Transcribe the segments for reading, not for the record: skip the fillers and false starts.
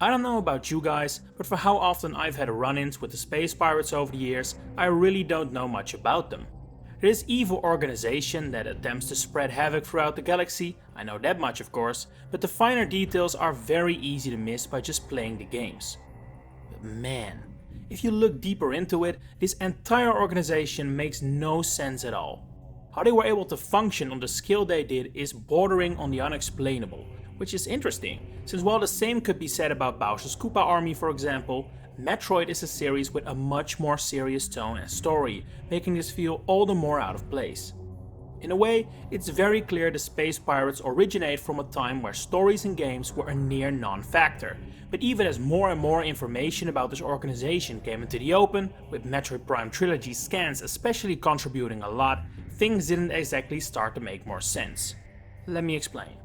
I don't know about you guys, but for how often I've had run-ins with the space pirates over the years, I really don't know much about them. They're this evil organization that attempts to spread havoc throughout the galaxy, I know that much of course, but the finer details are very easy to miss by just playing the games. But man, if you look deeper into it, this entire organization makes no sense at all. How they were able to function on the scale they did is bordering on the unexplainable, which is interesting, since while the same could be said about Bowser's Koopa army for example, Metroid is a series with a much more serious tone and story, making this feel all the more out of place. In a way, it's very clear the space pirates originate from a time where stories and games were a near non-factor, but even as more and more information about this organization came into the open, with Metroid Prime Trilogy scans especially contributing a lot, things didn't exactly start to make more sense. Let me explain.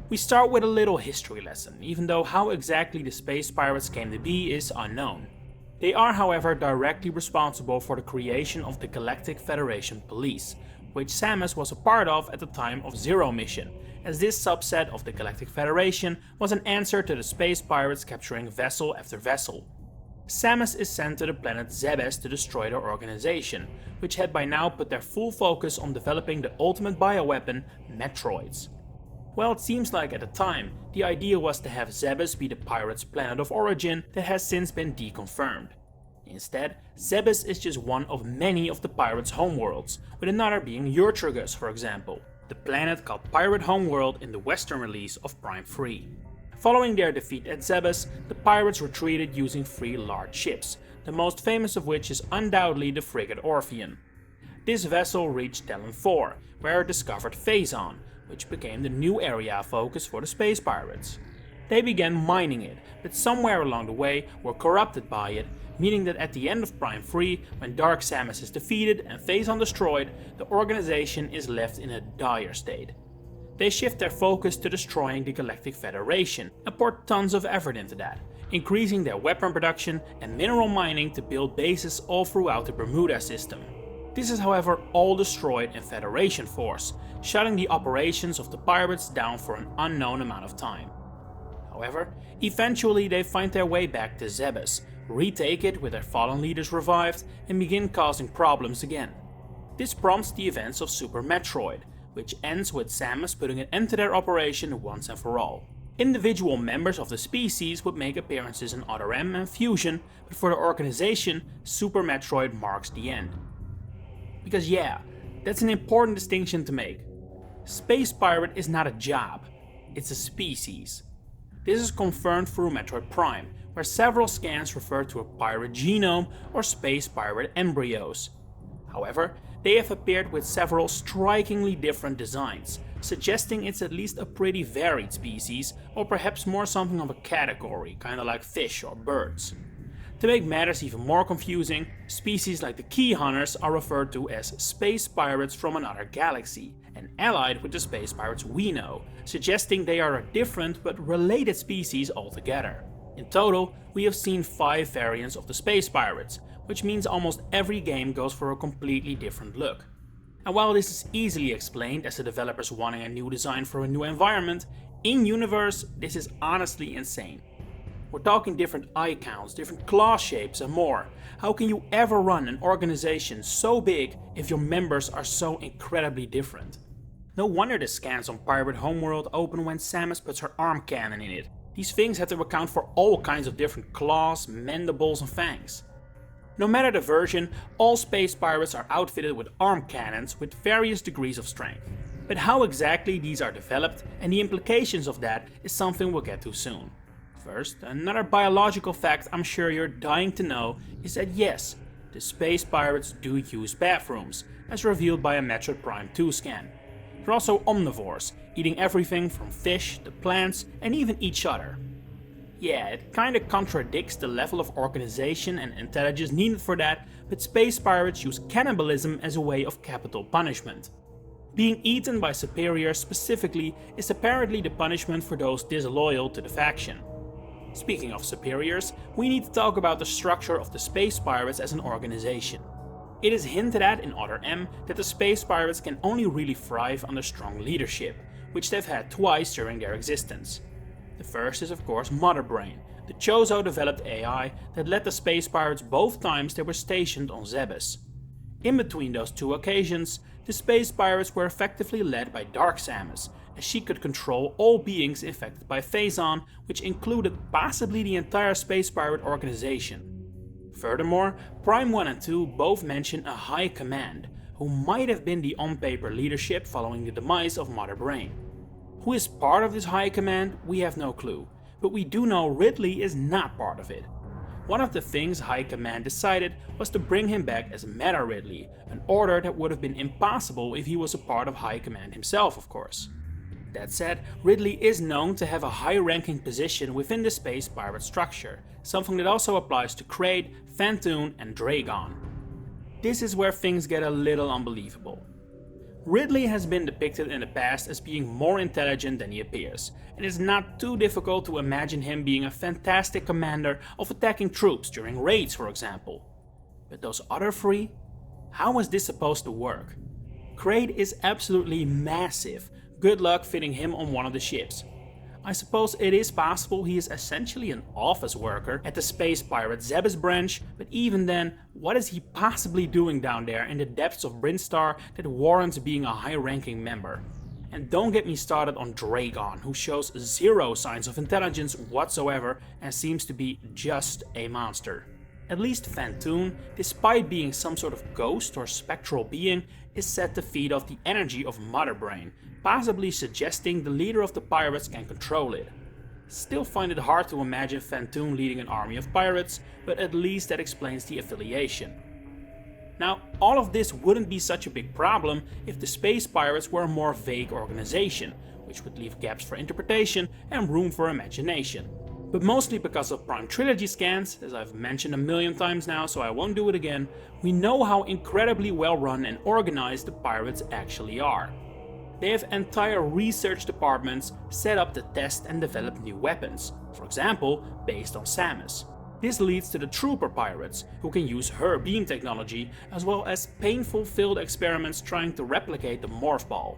We start with a little history lesson, even though how exactly the space pirates came to be is unknown. They are however directly responsible for the creation of the Galactic Federation Police, which Samus was a part of at the time of Zero Mission, as this subset of the Galactic Federation was an answer to the space pirates capturing vessel after vessel. Samus is sent to the planet Zebes to destroy their organization, which had by now put their full focus on developing the ultimate bioweapon, Metroids. Well, it seems like at the time, the idea was to have Zebes be the pirates' planet of origin that has since been deconfirmed. Instead, Zebes is just one of many of the pirates' homeworlds, with another being Eurtragus for example, the planet called Pirate Homeworld in the western release of Prime 3. Following their defeat at Zebes, the pirates retreated using 3 large ships, the most famous of which is undoubtedly the frigate Orpheon. This vessel reached Talon 4, where it discovered Phazon, which became the new area of focus for the space pirates. They began mining it, but somewhere along the way were corrupted by it, meaning that at the end of Prime 3, when Dark Samus is defeated and Phazon destroyed, the organization is left in a dire state. They shift their focus to destroying the Galactic Federation and pour tons of effort into that, increasing their weapon production and mineral mining to build bases all throughout the Bermuda system. This is however all destroyed in Federation force, shutting the operations of the pirates down for an unknown amount of time. However, eventually they find their way back to Zebes, retake it with their fallen leaders revived, and begin causing problems again. This prompts the events of Super Metroid, which ends with Samus putting an end to their operation once and for all. Individual members of the species would make appearances in Other M and Fusion, but for the organization, Super Metroid marks the end. Because yeah, that's an important distinction to make. Space Pirate is not a job, it's a species. This is confirmed through Metroid Prime, where several scans refer to a pirate genome or space pirate embryos. However, they have appeared with several strikingly different designs, suggesting it's at least a pretty varied species, or perhaps more something of a category, kinda like fish or birds. To make matters even more confusing, species like the Key Hunters are referred to as space pirates from another galaxy, and allied with the space pirates we know, suggesting they are a different but related species altogether. In total, we have seen 5 variants of the space pirates, which means almost every game goes for a completely different look. And while this is easily explained as the developers wanting a new design for a new environment, in-universe this is honestly insane. We're talking different eye counts, different claw shapes and more. How can you ever run an organization so big if your members are so incredibly different? No wonder the scans on Pirate Homeworld open when Samus puts her arm cannon in it. These things had to account for all kinds of different claws, mandibles and fangs. No matter the version, all space pirates are outfitted with arm cannons with various degrees of strength. But how exactly these are developed and the implications of that is something we'll get to soon. First, another biological fact I'm sure you're dying to know is that yes, the space pirates do use bathrooms, as revealed by a Metroid Prime 2 scan. They're also omnivores, eating everything from fish to plants and even each other. Yeah, it kinda contradicts the level of organization and intelligence needed for that, but space pirates use cannibalism as a way of capital punishment. Being eaten by superiors specifically is apparently the punishment for those disloyal to the faction. Speaking of superiors, we need to talk about the structure of the space pirates as an organization. It is hinted at in Other M that the space pirates can only really thrive under strong leadership, which they've had twice during their existence. The first is of course Mother Brain, the Chozo developed AI that led the space pirates both times they were stationed on Zebes. In between those two occasions, the space pirates were effectively led by Dark Samus, as she could control all beings infected by Phazon, which included possibly the entire space pirate organization. Furthermore, Prime 1 and 2 both mention a High Command, who might have been the on-paper leadership following the demise of Mother Brain. Who is part of this High Command, we have no clue, but we do know Ridley is not part of it. One of the things High Command decided was to bring him back as Meta Ridley, an order that would have been impossible if he was a part of High Command himself, of course. That said, Ridley is known to have a high-ranking position within the space pirate structure, something that also applies to Kraid, Phantoon and Dragon. This is where things get a little unbelievable. Ridley has been depicted in the past as being more intelligent than he appears, and it's not too difficult to imagine him being a fantastic commander of attacking troops during raids, for example. But those other three? How is this supposed to work? Kraid is absolutely massive, good luck fitting him on one of the ships. I suppose it is possible he is essentially an office worker at the space pirate Zebes branch, but even then, what is he possibly doing down there in the depths of Brinstar that warrants being a high-ranking member? And don't get me started on Dragon, who shows zero signs of intelligence whatsoever and seems to be just a monster. At least Phantoon, despite being some sort of ghost or spectral being, is said to feed off the energy of Mother Brain, possibly suggesting the leader of the pirates can control it. Still find it hard to imagine Phantoon leading an army of pirates, but at least that explains the affiliation. Now, all of this wouldn't be such a big problem if the space pirates were a more vague organization, which would leave gaps for interpretation and room for imagination. But mostly because of Prime Trilogy scans, as I've mentioned a million times now so I won't do it again, we know how incredibly well run and organized the pirates actually are. They have entire research departments set up to test and develop new weapons, for example, based on Samus. This leads to the Trooper Pirates, who can use her beam technology, as well as painful field experiments trying to replicate the Morph Ball.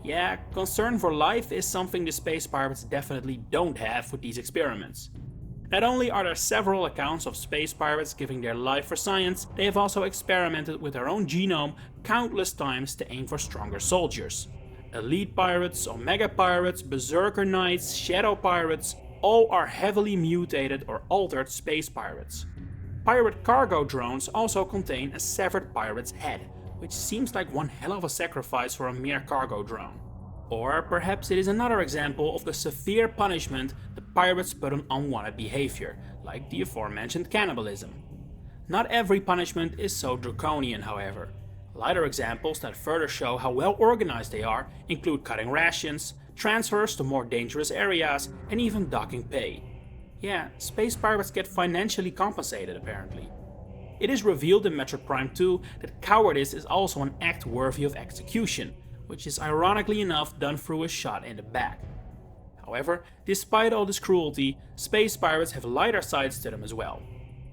Yeah, concern for life is something the space pirates definitely don't have with these experiments. Not only are there several accounts of space pirates giving their life for science, they have also experimented with their own genome countless times to aim for stronger soldiers. Elite pirates, Omega pirates, Berserker knights, Shadow pirates, all are heavily mutated or altered space pirates. Pirate cargo drones also contain a severed pirate's head, which seems like one hell of a sacrifice for a mere cargo drone. Or perhaps it is another example of the severe punishment the pirates put on unwanted behavior, like the aforementioned cannibalism. Not every punishment is so draconian, however. Lighter examples that further show how well organized they are include cutting rations, transfers to more dangerous areas, and even docking pay. Yeah, space pirates get financially compensated apparently. It is revealed in Metroid Prime 2 that cowardice is also an act worthy of execution, which is ironically enough done through a shot in the back. However, despite all this cruelty, space pirates have lighter sides to them as well.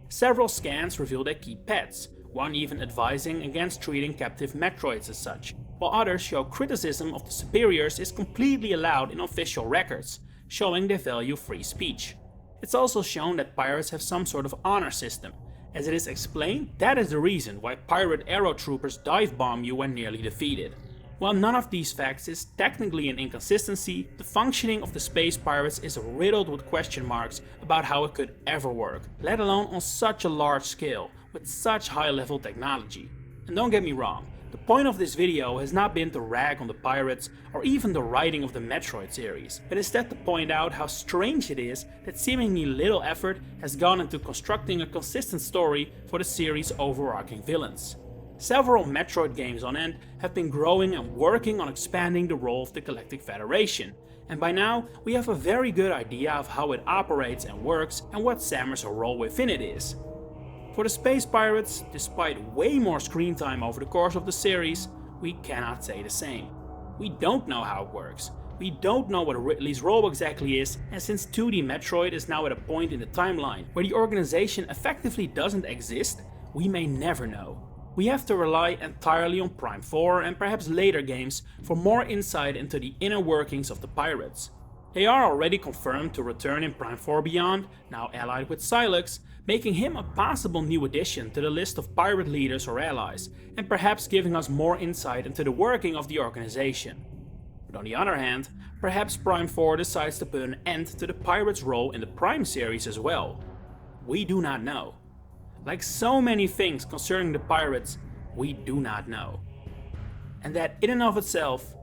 Several scans reveal they keep pets, one even advising against treating captive Metroids as such, while others show criticism of the superiors is completely allowed in official records, showing they value free speech. It's also shown that pirates have some sort of honor system. As it is explained, that is the reason why pirate arrow troopers dive bomb you when nearly defeated. While none of these facts is technically an inconsistency, the functioning of the space pirates is riddled with question marks about how it could ever work, let alone on such a large scale, with such high level technology. And don't get me wrong, the point of this video has not been to rag on the pirates or even the writing of the Metroid series, but instead to point out how strange it is that seemingly little effort has gone into constructing a consistent story for the series' overarching villains. Several Metroid games on end have been growing and working on expanding the role of the Galactic Federation, and by now we have a very good idea of how it operates and works and what Samus' role within it is. For the space pirates, despite way more screen time over the course of the series, we cannot say the same. We don't know how it works, we don't know what Ridley's role exactly is, and since 2D Metroid is now at a point in the timeline where the organization effectively doesn't exist, we may never know. We have to rely entirely on Prime 4 and perhaps later games for more insight into the inner workings of the pirates. They are already confirmed to return in Prime 4 Beyond, now allied with Sylux, making him a possible new addition to the list of pirate leaders or allies, and perhaps giving us more insight into the working of the organization. But on the other hand, perhaps Prime 4 decides to put an end to the pirates' role in the Prime series as well. We do not know. Like so many things concerning the pirates, we do not know. And that in and of itself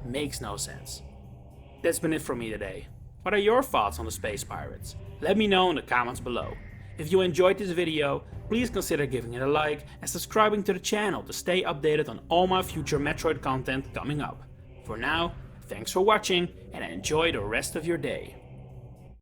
makes no sense. That's been it for me today. What are your thoughts on the space pirates? Let me know in the comments below. If you enjoyed this video, please consider giving it a like and subscribing to the channel to stay updated on all my future Metroid content coming up. For now, thanks for watching and enjoy the rest of your day.